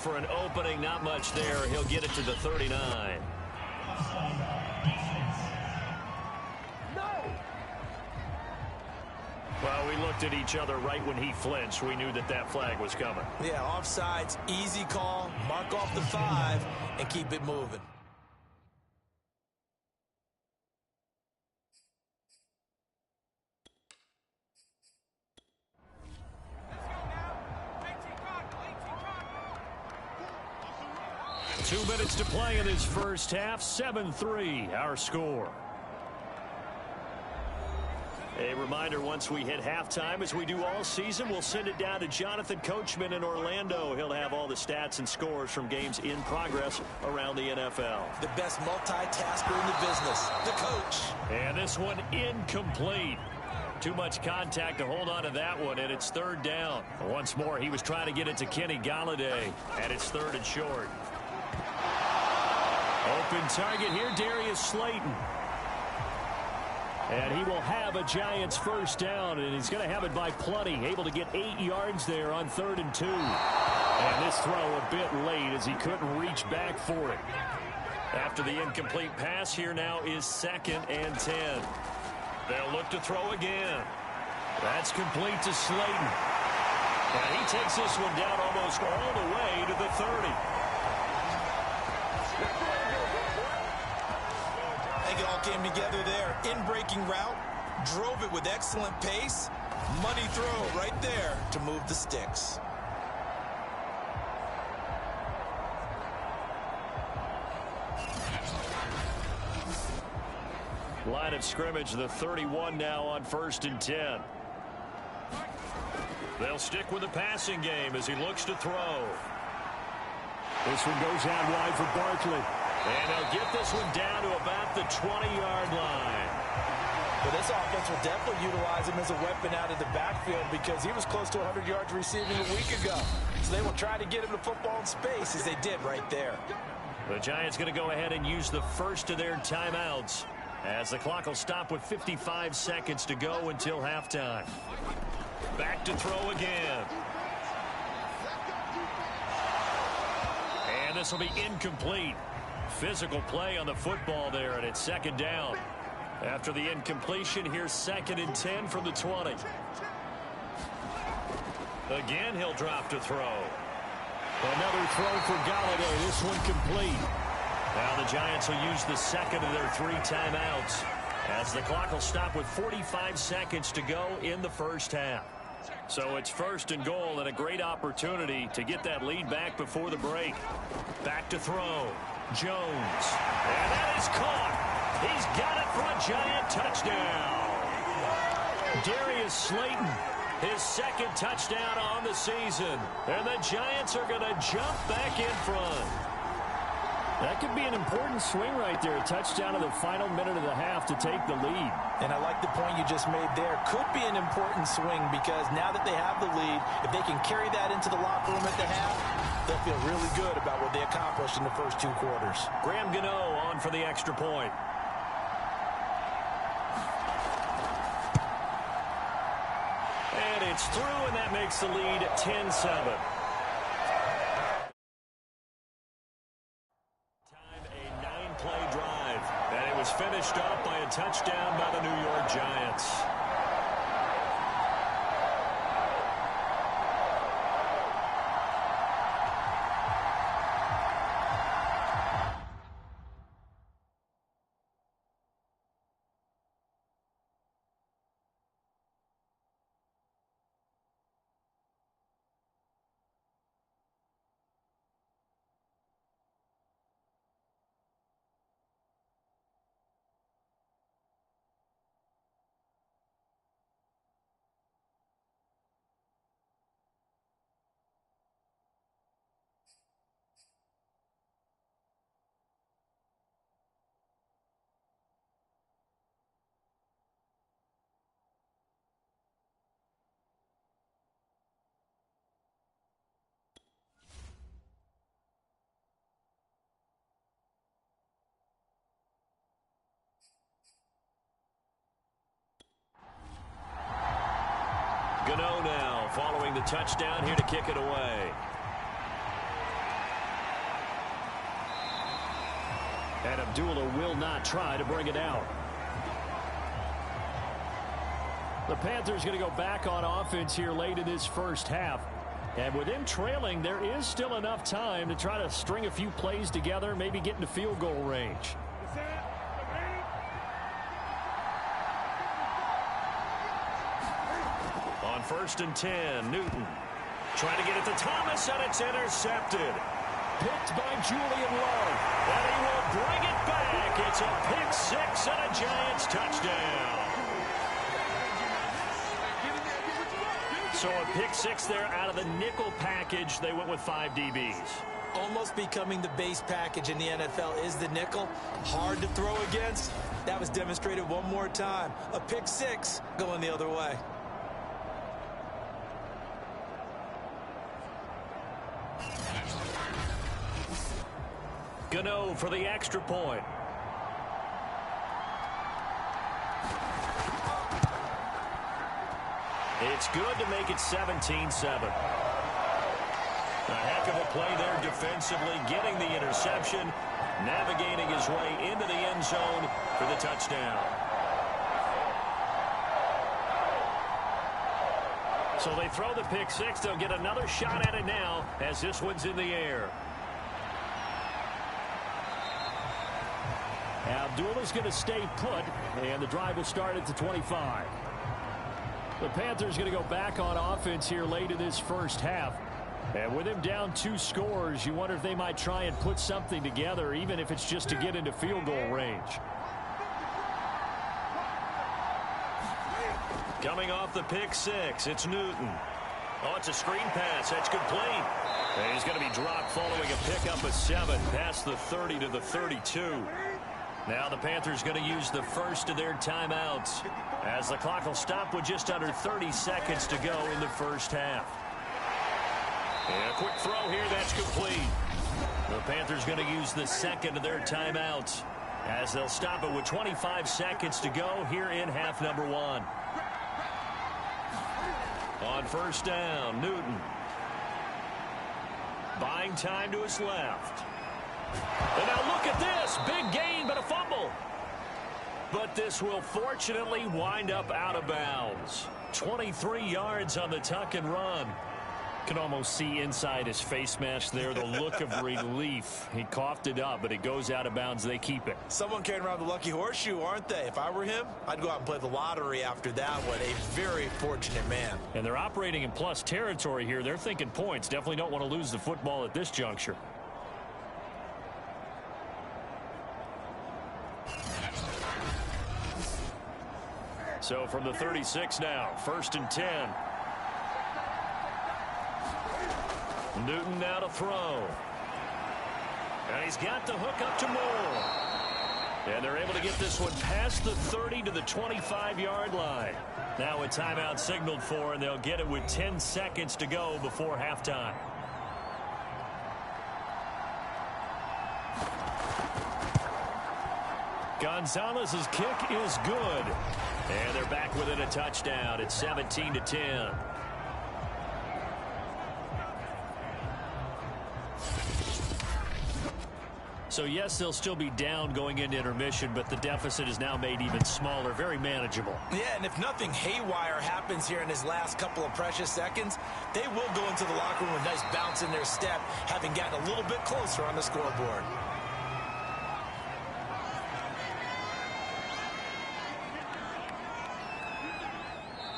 for an opening. Not much there. He'll get it to the 39. Well, we looked at each other right when he flinched. We knew that that flag was coming. Yeah, offsides, easy call. Mark off the 5 and keep it moving. Two minutes to play in this first half. 7-3, our score. A reminder, once we hit halftime, as we do all season, we'll send it down to Jonathan Coachman in Orlando. He'll have all the stats and scores from games in progress around the NFL. The best multitasker in the business, the coach. And this one incomplete. Too much contact to hold on to that one, and it's third down. Once more, he was trying to get it to Kenny Galladay, and it's third and short. Open target here, Darius Slayton. And he will have a Giants first down, and he's going to have it by plenty. Able to get 8 yards there on 3rd and 2. And this throw a bit late as he couldn't reach back for it. After the incomplete pass, here now is 2nd and 10. They'll look to throw again. That's complete to Slayton. And he takes this one down almost all the way to the 30. It all came together there. In-breaking route, drove it with excellent pace. Money throw right there to move the sticks. Line of scrimmage, the 31 now on 1st and 10. They'll stick with the passing game as he looks to throw. This one goes out wide for Barkley. And they'll get this one down to about the 20-yard line. Well, this offense will definitely utilize him as a weapon out of the backfield because he was close to 100 yards receiving a week ago. So they will try to get him the football in space as they did right there. The Giants going to go ahead and use the first of their timeouts as the clock will stop with 55 seconds to go until halftime. Back to throw again. And this will be incomplete. Physical play on the football there, and it's 2nd down. After the incompletion, here's 2nd and 10 from the 20. Again, he'll drop to throw. Another throw for Galladay. This one complete. Now the Giants will use the second of their 3 timeouts as the clock will stop with 45 seconds to go in the first half. So it's 1st and goal and a great opportunity to get that lead back before the break. Back to throw. Jones. And that is caught. He's got it for a Giant touchdown. Darius Slayton, his 2nd touchdown on the season. And the Giants are going to jump back in front. That could be an important swing right there. A touchdown in the final minute of the half to take the lead. And I like the point you just made there. Could be an important swing because now that they have the lead, if they can carry that into the locker room at the half, they'll feel really good about what they accomplished in the first 2 quarters. Graham Gano on for the extra point. And it's through, and that makes the lead 10-7. Finished off by a touchdown by the New York Giants. Gano now following the touchdown here to kick it away. And Abdullah will not try to bring it out. The Panthers going to go back on offense here late in this first half. And with them trailing, there is still enough time to try to string a few plays together, maybe get into field goal range. On 1st and 10, Newton trying to get it to Thomas, and it's intercepted. Picked by Julian Love, and he will bring it back. It's a pick six and a Giants touchdown. So a pick six there out of the nickel package. They went with 5 DBs. Almost becoming the base package in the NFL is the nickel. Hard to throw against. That was demonstrated one more time. A pick six going the other way. Gano for the extra point. It's good to make it 17-7. A heck of a play there defensively, getting the interception, navigating his way into the end zone for the touchdown. So they throw the pick six. They'll get another shot at it now as this one's in the air. Abdullah's going to stay put, and the drive will start at the 25. The Panthers going to go back on offense here late in this first half. And with him down 2 scores, you wonder if they might try and put something together, even if it's just to get into field goal range. Coming off the pick six, it's Newton. Oh, it's a screen pass. That's complete. And he's going to be dropped following a pickup of 7 past the 30 to the 32. Now the Panthers going to use the first of their timeouts as the clock will stop with just under 30 seconds to go in the first half. And a quick throw here, that's complete. The Panthers going to use the second of their timeouts as they'll stop it with 25 seconds to go here in half number 1. On first down, Newton. Buying time to his left. And now look at this. Big gain, but a fumble. But this will fortunately wind up out of bounds. 23 yards on the tuck and run. Can almost see inside his face mask there the look of relief. He coughed it up, but it goes out of bounds. They keep it. Someone carrying around the lucky horseshoe, aren't they? If I were him, I'd go out and play the lottery after that one. A very fortunate man. And they're operating in plus territory here. They're thinking points. Definitely don't want to lose the football at this juncture. So from the 36 now, 1st and 10. Newton now to throw. And he's got the hook up to Moore. And they're able to get this one past the 30 to the 25-yard line. Now a timeout signaled for, and they'll get it with 10 seconds to go before halftime. Gonzalez's kick is good. And they're back within a touchdown. It's 17-10. So, yes, they'll still be down going into intermission, but the deficit is now made even smaller, very manageable. Yeah, and if nothing haywire happens here in his last couple of precious seconds, they will go into the locker room with a nice bounce in their step, having gotten a little bit closer on the scoreboard.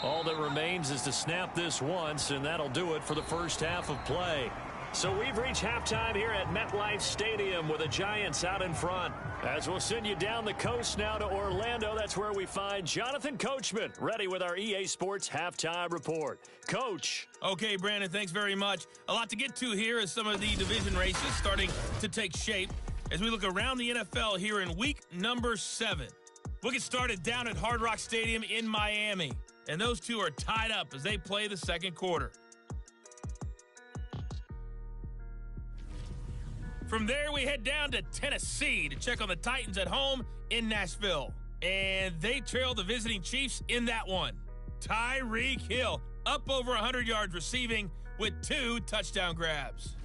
All that remains is to snap this once, and that'll do it for the first half of play. So we've reached halftime here at MetLife Stadium with the Giants out in front. As we'll send you down the coast now to Orlando, that's where we find Jonathan Coachman ready with our EA Sports Halftime Report. Coach. Okay, Brandon, thanks very much. A lot to get to here as some of the division races starting to take shape as we look around the NFL here in week number 7. We'll get started down at Hard Rock Stadium in Miami. And those two are tied up as they play the second quarter. From there, we head down to Tennessee to check on the Titans at home in Nashville. And they trail the visiting Chiefs in that one. Tyreek Hill up over 100 yards receiving with 2 touchdown grabs.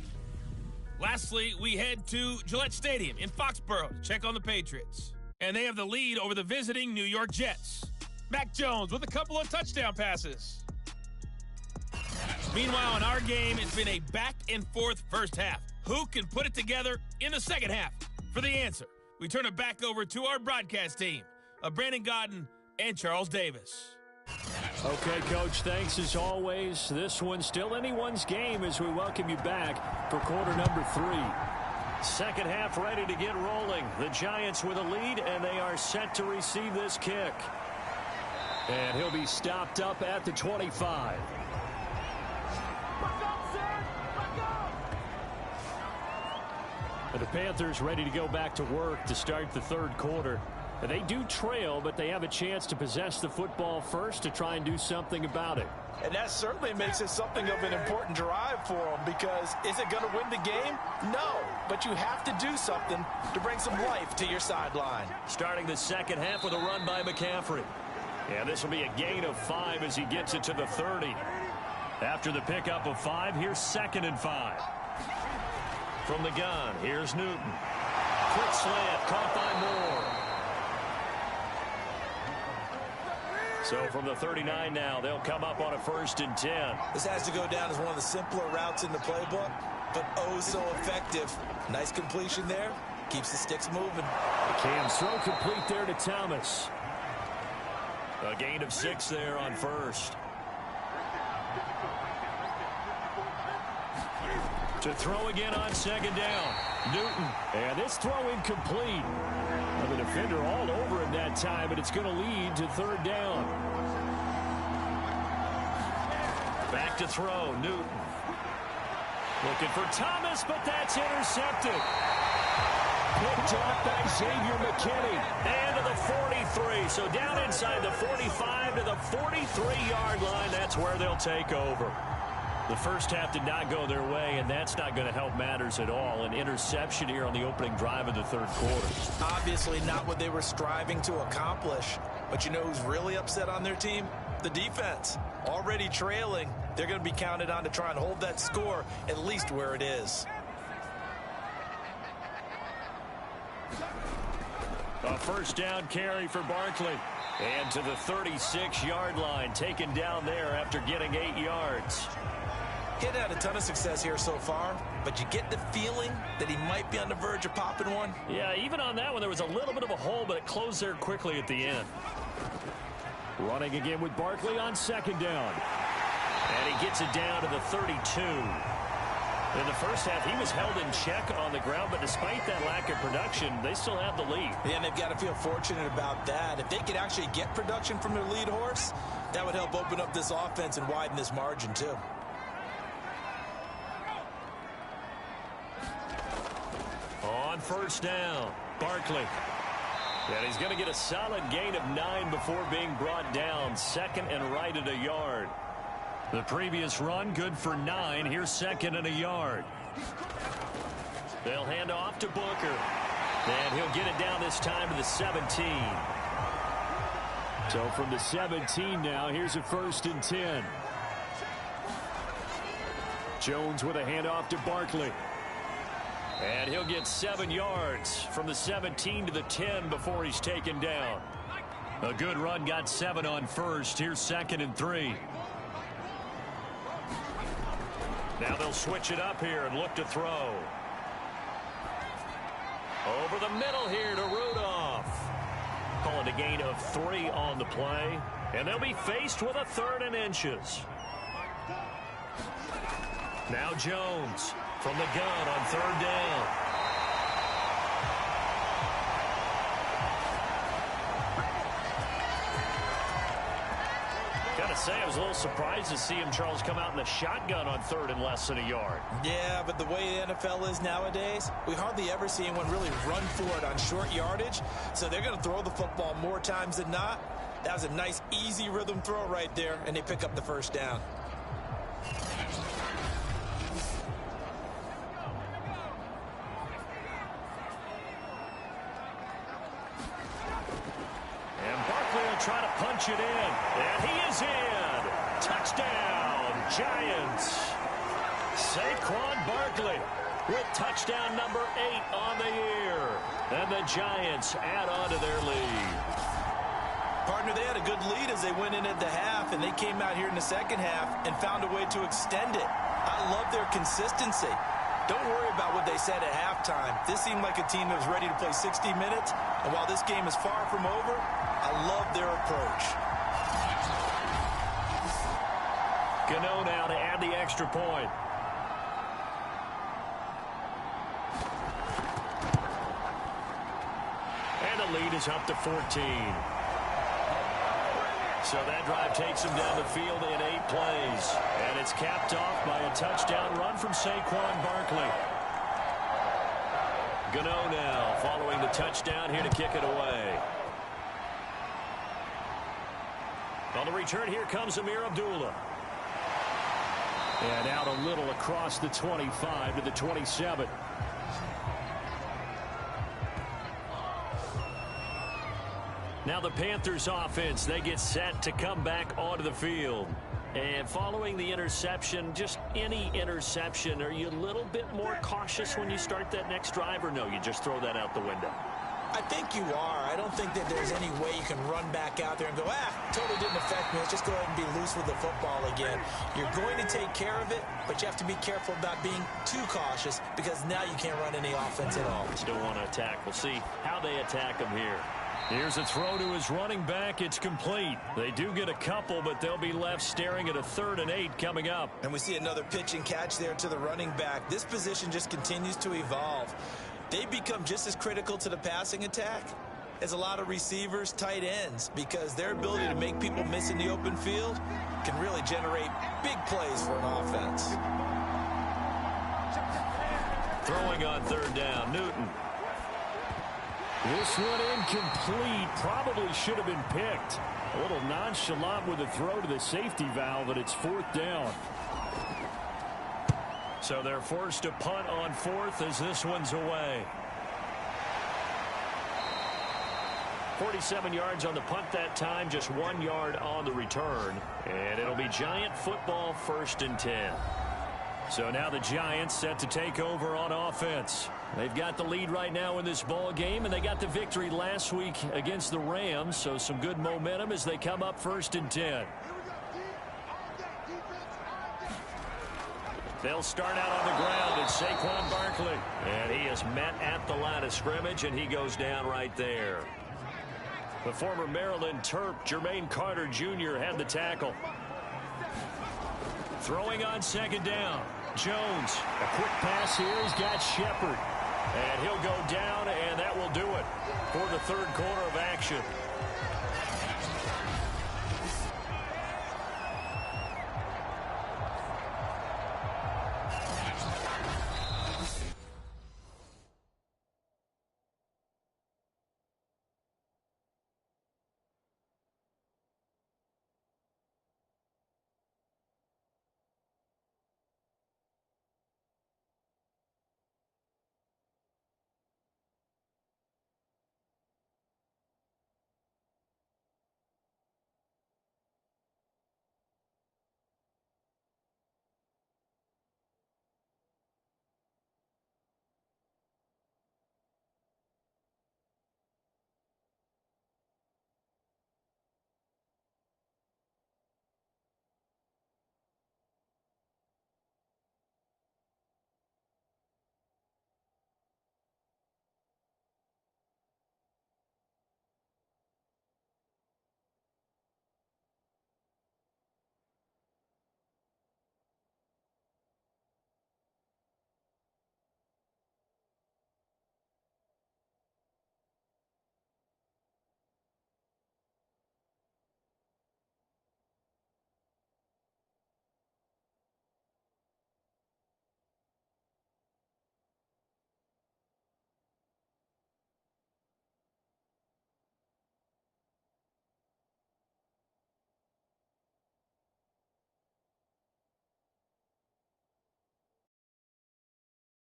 Lastly, we head to Gillette Stadium in Foxborough to check on the Patriots. And they have the lead over the visiting New York Jets. Mac Jones with a couple of touchdown passes. Meanwhile, in our game, it's been a back-and-forth first half. Who can put it together in the second half? For the answer, we turn it back over to our broadcast team of Brandon Godden and Charles Davis. Okay, Coach, thanks as always. This one's still anyone's game as we welcome you back for quarter number 3. Second half ready to get rolling. The Giants with a lead, and they are set to receive this kick. And he'll be stopped up at the 25. And the Panthers ready to go back to work to start the third quarter. And they do trail, but they have a chance to possess the football first to try and do something about it. And that certainly makes it something of an important drive for them, because is it going to win the game? No, but you have to do something to bring some life to your sideline. Starting the second half with a run by McCaffrey. And this will be a gain of 5 as he gets it to the 30. After the pickup of 5, here's 2nd and 5. From the gun, here's Newton. Quick slant, caught by Moore. So from the 39 now, they'll come up on a 1st and 10. This has to go down as one of the simpler routes in the playbook, but oh so effective. Nice completion there. Keeps the sticks moving. Cam's throw complete there to Thomas. A gain of 6 there on 1st. To throw again on 2nd down. Newton. And this throw incomplete. The defender all over him that time, but it's going to lead to 3rd down. Back to throw, Newton. Looking for Thomas, but that's intercepted. Picked off by Xavier McKinney. And to the 43. So down inside the 45 to the 43-yard line. That's where they'll take over. The first half did not go their way, and that's not going to help matters at all. An interception here on the opening drive of the third quarter. Obviously not what they were striving to accomplish. But you know who's really upset on their team? The defense. Already trailing. They're going to be counted on to try and hold that score at least where it is. A first down carry for Barkley. And to the 36-yard line, taken down there after getting 8 yards. He'd had a ton of success here so far, but you get the feeling that he might be on the verge of popping one. Yeah, even on that one, there was a little bit of a hole, but it closed there quickly at the end. Running again with Barkley on 2nd down. And he gets it down to the 32. In the first half, he was held in check on the ground, but despite that lack of production, they still have the lead. Yeah, and they've got to feel fortunate about that. If they could actually get production from their lead horse, that would help open up this offense and widen this margin, too. On 1st down, Barkley. And he's going to get a solid gain of 9 before being brought down. 2nd and right at a yard. The previous run, good for 9. Here's 2nd and a yard. They'll hand off to Booker. And he'll get it down this time to the 17. So from the 17 now, here's a 1st and 10. Jones with a handoff to Barkley. And he'll get 7 yards from the 17 to the 10 before he's taken down. A good run, got 7 on 1st. Here's 2nd and 3. Now they'll switch it up here and look to throw. Over the middle here to Rudolph. Call it a gain of 3 on the play. And they'll be faced with a 3rd and inches. Now Jones from the gun on 3rd down. Gotta say, I was a little surprised to see him, Charles, come out in the shotgun on 3rd and less than a yard. Yeah, but the way the NFL is nowadays, we hardly ever see anyone really run for it on short yardage. So they're going to throw the football more times than not. That was a nice, easy rhythm throw right there, and they pick up the 1st down. Try to punch it in, and he is in. Touchdown, Giants. Saquon Barkley. with touchdown number 8 on the year. And the Giants add on to their lead. Partner, they had a good lead as they went in at the half, and they came out here in the second half and found a way to extend it. I love their consistency. Don't worry about what they said at halftime. This seemed like a team that was ready to play 60 minutes, and while this game is far from over, I love their approach. Gano now to add the extra point. And the lead is up to 14. So that drive takes him down the field in 8 plays. And it's capped off by a touchdown run from Saquon Barkley. Gano now following the touchdown here to kick it away. On the return, here comes Amir Abdullah. And out a little across the 25 to the 27. Now the Panthers offense, they get set to come back onto the field. And following the interception, just any interception, are you a little bit more cautious when you start that next drive, or no, you just throw that out the window? I think you are. I don't think that there's any way you can run back out there and go, totally didn't affect me. Let's just go ahead and be loose with the football again. You're going to take care of it, but you have to be careful about being too cautious because now you can't run any offense at all. You don't want to attack. We'll see how they attack him here. Here's a throw to his running back. It's complete. They do get a couple, but they'll be left staring at a 3rd and 8 coming up. And we see another pitch and catch there to the running back. This position just continues to evolve. They become just as critical to the passing attack as a lot of receivers, tight ends, because their ability to make people miss in the open field can really generate big plays for an offense. Throwing on 3rd down, Newton. This one incomplete. Probably should have been picked. A little nonchalant with a throw to the safety valve, but it's 4th down. So they're forced to punt on 4th as this one's away. 47 yards on the punt that time, just 1 yard on the return. And it'll be Giant football, 1st and 10. So now the Giants set to take over on offense. They've got the lead right now in this ball game, and they got the victory last week against the Rams, so some good momentum as they come up 1st and 10. They'll start out on the ground. It's Saquon Barkley, and he is met at the line of scrimmage, and he goes down right there. The former Maryland Terp, Jermaine Carter Jr., had the tackle. Throwing on 2nd down. Jones, a quick pass here. He's got Shepard. And he'll go down, and that will do it for the 3rd quarter of action.